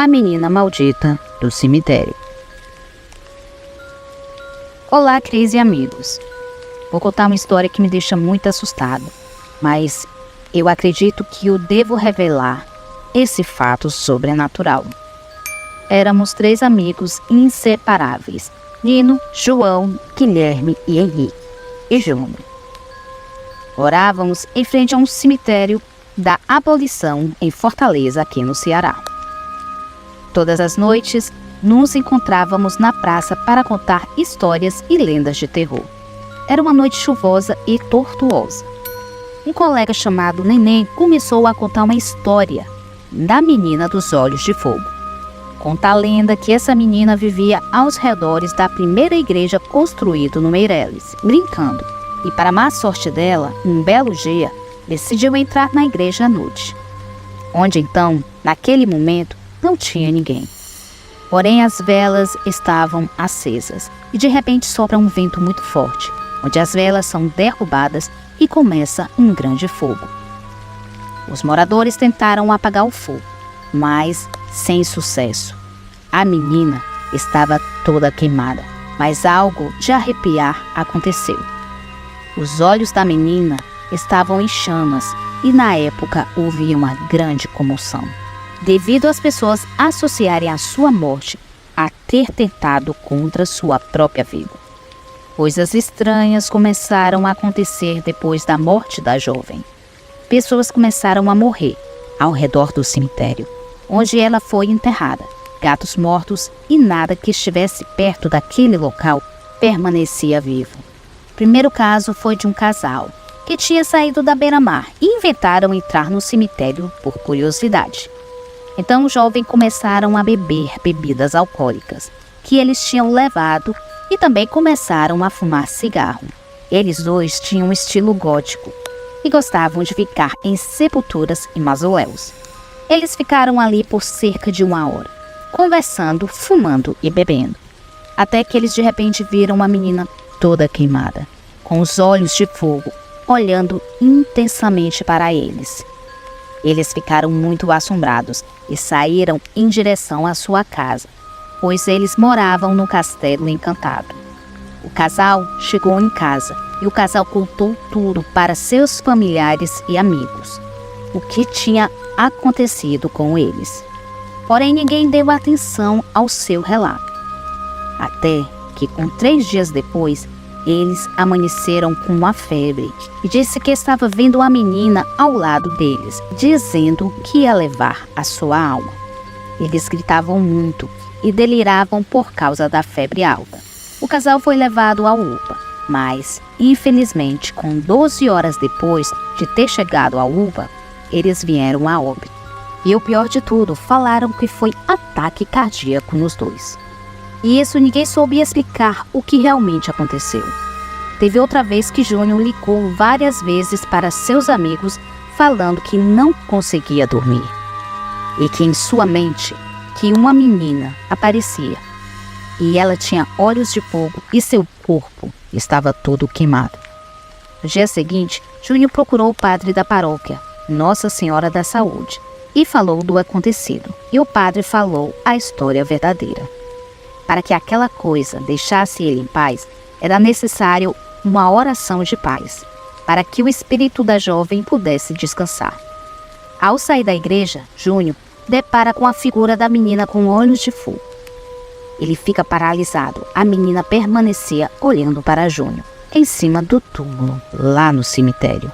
A menina maldita do cemitério. Olá, Cris e amigos. Vou contar uma história que me deixa muito assustada, mas eu acredito que eu devo revelar esse fato sobrenatural. Éramos 3 amigos inseparáveis: Nino, João, Guilherme e Henrique e Júnior. Morávamos em frente a um cemitério da Abolição em Fortaleza, aqui no Ceará. Todas as noites, nos encontrávamos na praça para contar histórias e lendas de terror. Era uma noite chuvosa e tortuosa. Um colega chamado Neném começou a contar uma história da menina dos olhos de fogo. Conta a lenda que essa menina vivia aos redores da primeira igreja construída no Meireles, brincando. E para má sorte dela, um belo dia, decidiu entrar na igreja à noite. Onde então, naquele momento, não tinha ninguém. Porém, as velas estavam acesas e de repente sopra um vento muito forte, onde as velas são derrubadas e começa um grande fogo. Os moradores tentaram apagar o fogo, mas sem sucesso. A menina estava toda queimada, mas algo de arrepiar aconteceu. Os olhos da menina estavam em chamas e na época houve uma grande comoção, devido às pessoas associarem a sua morte a ter tentado contra sua própria vida. Coisas estranhas começaram a acontecer depois da morte da jovem. Pessoas começaram a morrer ao redor do cemitério, onde ela foi enterrada. Gatos mortos e nada que estivesse perto daquele local permanecia vivo. O primeiro caso foi de um casal que tinha saído da beira-mar e inventaram entrar no cemitério por curiosidade. Então os jovens começaram a beber bebidas alcoólicas que eles tinham levado e também começaram a fumar cigarro. Eles dois tinham um estilo gótico e gostavam de ficar em sepulturas e mausoléus. Eles ficaram ali por cerca de 1 hora, conversando, fumando e bebendo, até que eles de repente viram uma menina toda queimada, com os olhos de fogo, olhando intensamente para eles. Eles ficaram muito assombrados e saíram em direção à sua casa, pois eles moravam no Castelo Encantado. O casal chegou em casa e o casal contou tudo para seus familiares e amigos, o que tinha acontecido com eles. Porém, ninguém deu atenção ao seu relato. Até que, 3 dias depois, eles amanheceram com uma febre e disse que estava vendo a menina ao lado deles, dizendo que ia levar a sua alma. Eles gritavam muito e deliravam por causa da febre alta. O casal foi levado à UPA, mas, infelizmente, com 12 horas depois de ter chegado à UPA, eles vieram a óbito. E o pior de tudo, falaram que foi ataque cardíaco nos dois. E isso ninguém soube explicar o que realmente aconteceu. Teve outra vez que Júnior ligou várias vezes para seus amigos falando que não conseguia dormir. E que em sua mente, que uma menina aparecia. E ela tinha olhos de fogo e seu corpo estava todo queimado. No dia seguinte, Júnior procurou o padre da paróquia, Nossa Senhora da Saúde, e falou do acontecido. E o padre falou a história verdadeira. Para que aquela coisa deixasse ele em paz, era necessário uma oração de paz, para que o espírito da jovem pudesse descansar. Ao sair da igreja, Júnior depara com a figura da menina com olhos de fogo. Ele fica paralisado. A menina permanecia olhando para Júnior, em cima do túmulo, lá no cemitério.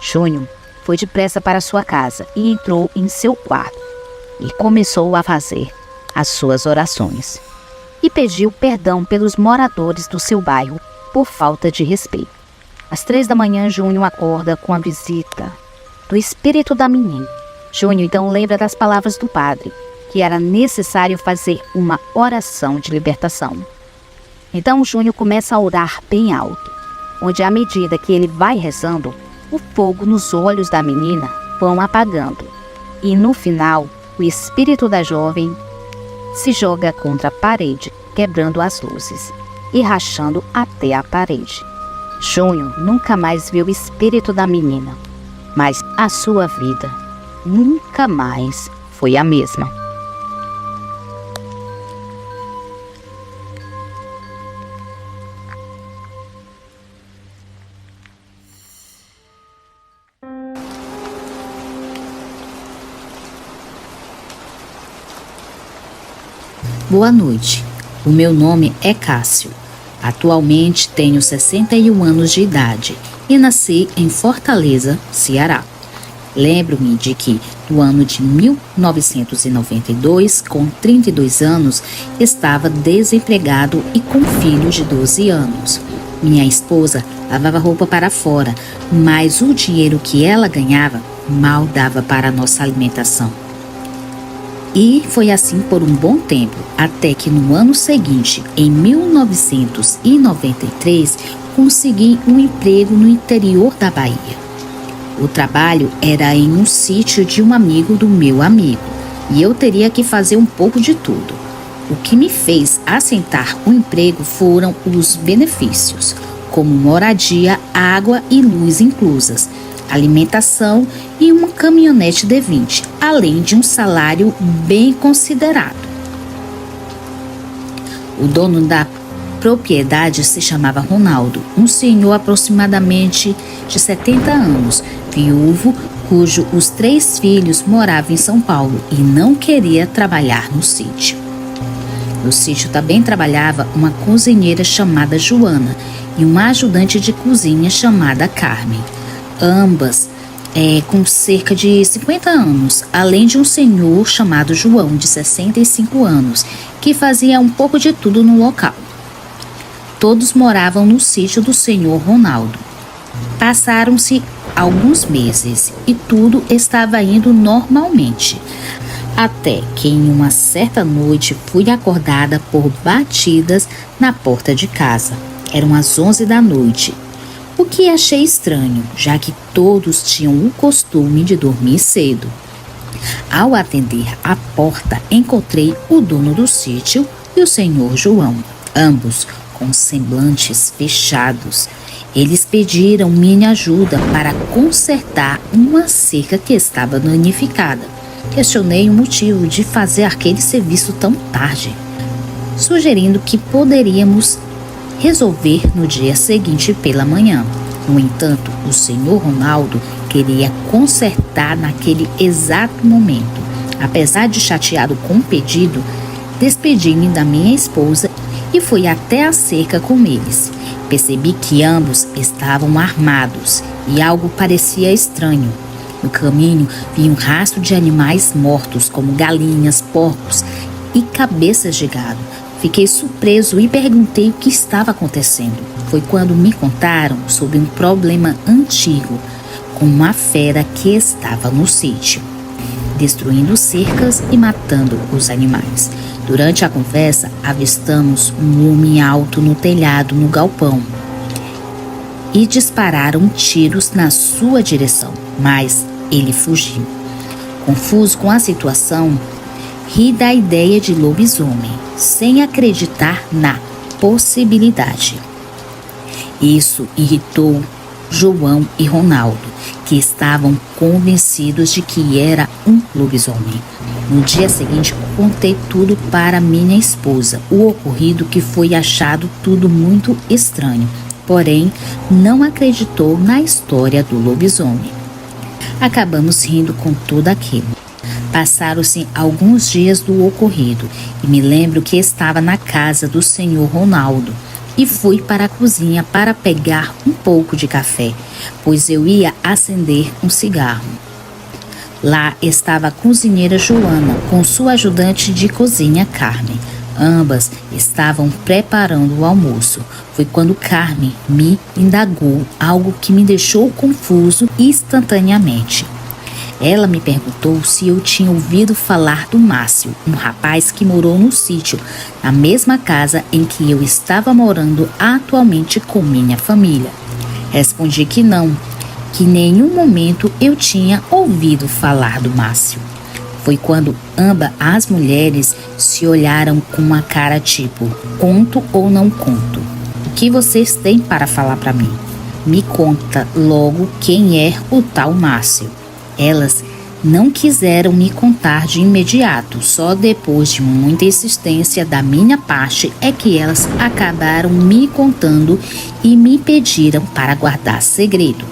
Júnior foi depressa para sua casa e entrou em seu quarto e começou a fazer as suas orações. E pediu perdão pelos moradores do seu bairro por falta de respeito. Às 3 da manhã, Júnior acorda com a visita do espírito da menina. Júnior então lembra das palavras do padre, que era necessário fazer uma oração de libertação. Então Júnior começa a orar bem alto, onde à medida que ele vai rezando, o fogo nos olhos da menina vão apagando. E no final, o espírito da jovem se joga contra a parede, quebrando as luzes e rachando até a parede. Júnior nunca mais viu o espírito da menina, mas a sua vida nunca mais foi a mesma. Boa noite. O meu nome é Cássio. Atualmente tenho 61 anos de idade e nasci em Fortaleza, Ceará. Lembro-me de que, no ano de 1992, com 32 anos, estava desempregado e com filho de 12 anos. Minha esposa lavava roupa para fora, mas o dinheiro que ela ganhava mal dava para a nossa alimentação. E foi assim por um bom tempo, até que no ano seguinte, em 1993, consegui um emprego no interior da Bahia. O trabalho era em um sítio de um amigo do meu amigo, e eu teria que fazer um pouco de tudo. O que me fez aceitar o emprego foram os benefícios, como moradia, água e luz inclusas, alimentação e uma caminhonete D20, além de um salário bem considerado. O dono da propriedade se chamava Ronaldo, um senhor aproximadamente de 70 anos, viúvo, cujo os 3 filhos moravam em São Paulo e não queria trabalhar no sítio. No sítio também trabalhava uma cozinheira chamada Joana e uma ajudante de cozinha chamada Carmen, ambas com cerca de 50 anos, além de um senhor chamado João, de 65 anos, que fazia um pouco de tudo no local. Todos moravam no sítio do senhor Ronaldo. Passaram-se alguns meses e tudo estava indo normalmente, até que em uma certa noite fui acordada por batidas na porta de casa. Eram as 11 da noite, o que achei estranho, já que todos tinham o costume de dormir cedo. Ao atender a porta, encontrei o dono do sítio e o senhor João, ambos com semblantes fechados. Eles pediram minha ajuda para consertar uma cerca que estava danificada. Questionei o motivo de fazer aquele serviço tão tarde, sugerindo que poderíamos resolver no dia seguinte pela manhã. No entanto, o senhor Ronaldo queria consertar naquele exato momento. Apesar de chateado com o pedido, despedi-me da minha esposa e fui até a cerca com eles. Percebi que ambos estavam armados e algo parecia estranho. No caminho, vi um rastro de animais mortos, como galinhas, porcos e cabeças de gado. Fiquei surpreso e perguntei o que estava acontecendo. Foi quando me contaram sobre um problema antigo com uma fera que estava no sítio, destruindo cercas e matando os animais. Durante a conversa, avistamos um homem alto no telhado no galpão e dispararam tiros na sua direção, mas ele fugiu. Confuso com a situação, ri da ideia de lobisomem, sem acreditar na possibilidade. Isso irritou João e Ronaldo, que estavam convencidos de que era um lobisomem. No dia seguinte, contei tudo para minha esposa, o ocorrido, que foi achado tudo muito estranho, porém não acreditou na história do lobisomem. Acabamos rindo com tudo aquilo. Passaram-se alguns dias do ocorrido e me lembro que estava na casa do senhor Ronaldo e fui para a cozinha para pegar um pouco de café, pois eu ia acender um cigarro. Lá estava a cozinheira Joana com sua ajudante de cozinha Carmen. Ambas estavam preparando o almoço. Foi quando Carmen me indagou algo que me deixou confuso instantaneamente. Ela me perguntou se eu tinha ouvido falar do Márcio, um rapaz que morou no sítio, na mesma casa em que eu estava morando atualmente com minha família. Respondi que não, que em nenhum momento eu tinha ouvido falar do Márcio. Foi quando ambas as mulheres se olharam com uma cara tipo, conto ou não conto? O que vocês têm para falar para mim? Me conta logo quem é o tal Márcio. Elas não quiseram me contar de imediato, só depois de muita insistência da minha parte é que elas acabaram me contando e me pediram para guardar segredo.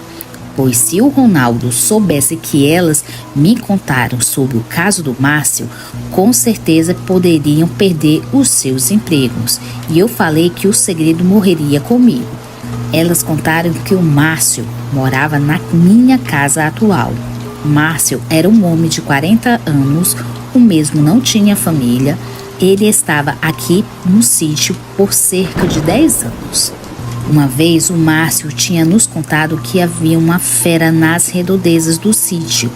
pois se o Ronaldo soubesse que elas me contaram sobre o caso do Márcio, com certeza poderiam perder os seus empregos. E eu falei que o segredo morreria comigo. Elas contaram que o Márcio morava na minha casa atual. Márcio era um homem de 40 anos, o mesmo não tinha família. Ele estava aqui no sítio por cerca de 10 anos. Uma vez o Márcio tinha nos contado que havia uma fera nas redondezas do sítio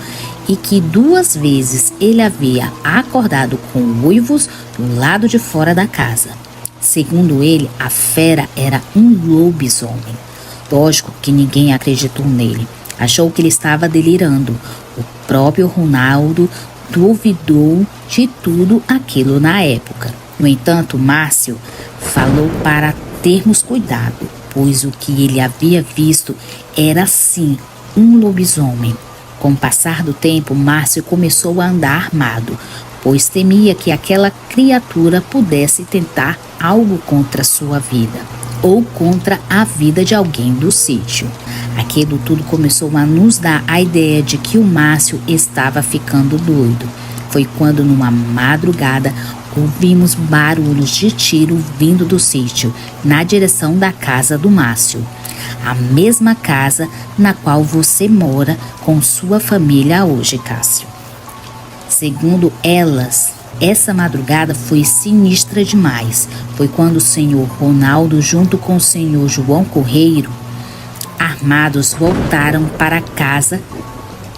e que 2 vezes ele havia acordado com uivos do lado de fora da casa. Segundo ele, a fera era um lobisomem. Lógico que ninguém acreditou nele. Achou que ele estava delirando. O próprio Ronaldo duvidou de tudo aquilo na época. No entanto, Márcio falou para termos cuidado, pois o que ele havia visto era sim um lobisomem. Com o passar do tempo, Márcio começou a andar armado, pois temia que aquela criatura pudesse tentar algo contra sua vida ou contra a vida de alguém do sítio. Aquilo tudo começou a nos dar a ideia de que o Márcio estava ficando doido. Foi quando, numa madrugada, ouvimos barulhos de tiro vindo do sítio, na direção da casa do Márcio. A mesma casa na qual você mora com sua família hoje, Cássio. Segundo elas, essa madrugada foi sinistra demais. Foi quando o senhor Ronaldo, junto com o senhor João Correiro, armados, voltaram para casa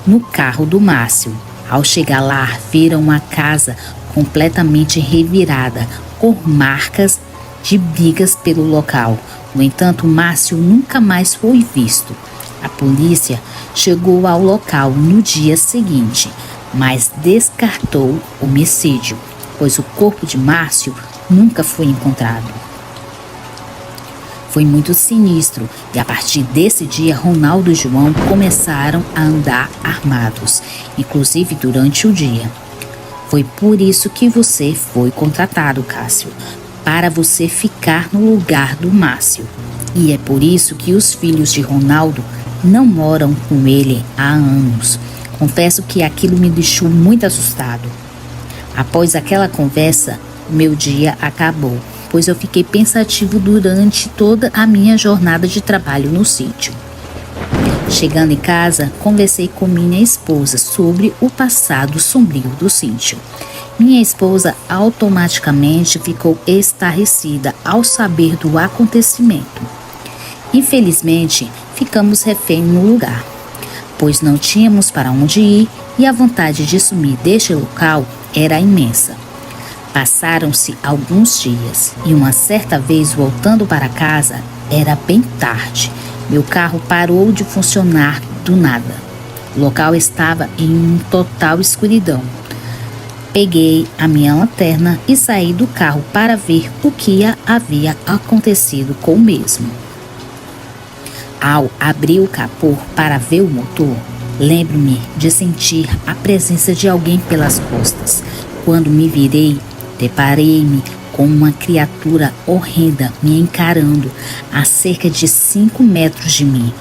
no carro do Márcio. Ao chegar lá, viram a casa completamente revirada, com marcas de brigas pelo local. No entanto, Márcio nunca mais foi visto. A polícia chegou ao local no dia seguinte, mas descartou homicídio, pois o corpo de Márcio nunca foi encontrado. Foi muito sinistro e a partir desse dia, Ronaldo e João começaram a andar armados, inclusive durante o dia. Foi por isso que você foi contratado, Cássio, para você ficar no lugar do Márcio. E é por isso que os filhos de Ronaldo não moram com ele há anos. Confesso que aquilo me deixou muito assustado. Após aquela conversa, meu dia acabou, pois eu fiquei pensativo durante toda a minha jornada de trabalho no sítio. Chegando em casa, conversei com minha esposa sobre o passado sombrio do sítio. Minha esposa automaticamente ficou estarrecida ao saber do acontecimento. Infelizmente, ficamos refém no lugar, pois não tínhamos para onde ir e a vontade de sumir deste local era imensa. Passaram-se alguns dias e uma certa vez, voltando para casa, era bem tarde. Meu carro parou de funcionar do nada. O local estava em total escuridão. Peguei a minha lanterna e saí do carro para ver o que havia acontecido com o mesmo. Ao abrir o capô para ver o motor, lembro-me de sentir a presença de alguém pelas costas. Quando me virei, deparei-me com uma criatura horrenda me encarando a cerca de 5 metros de mim.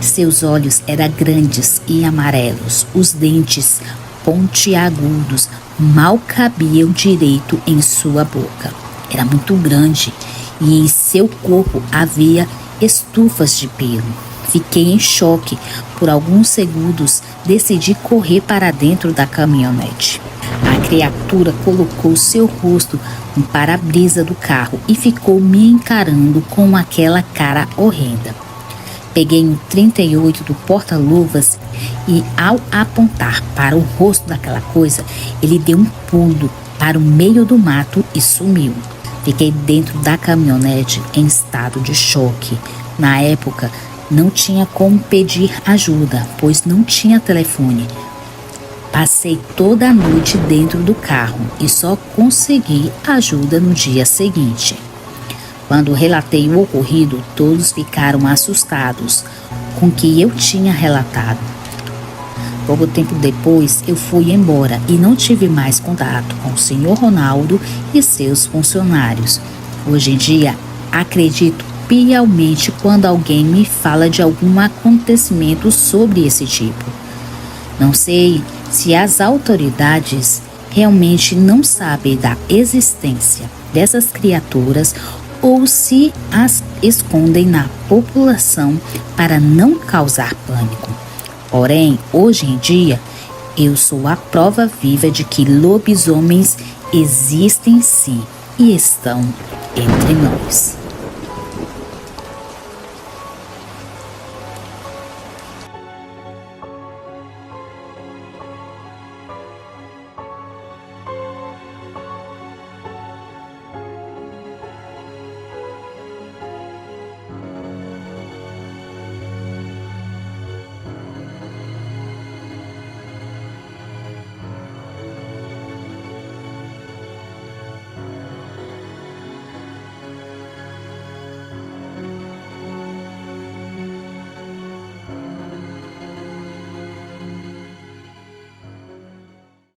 Seus olhos eram grandes e amarelos, os dentes pontiagudos mal cabiam direito em sua boca. Era muito grande e em seu corpo havia estufas de pelo. Fiquei em choque. Por alguns segundos, decidi correr para dentro da caminhonete. A criatura colocou seu rosto no para-brisa do carro e ficou me encarando com aquela cara horrenda. Peguei um 38 do porta-luvas e, ao apontar para o rosto daquela coisa, ele deu um pulo para o meio do mato e sumiu. Fiquei dentro da caminhonete em estado de choque. Na época, não tinha como pedir ajuda, pois não tinha telefone. Passei toda a noite dentro do carro e só consegui ajuda no dia seguinte. Quando relatei o ocorrido, todos ficaram assustados com o que eu tinha relatado. Pouco tempo depois, eu fui embora e não tive mais contato com o Sr. Ronaldo e seus funcionários. Hoje em dia, acredito arrepialmente quando alguém me fala de algum acontecimento sobre esse tipo. Não sei se as autoridades realmente não sabem da existência dessas criaturas ou se as escondem na população para não causar pânico. Porém, hoje em dia, eu sou a prova viva de que lobisomens existem sim e estão entre nós.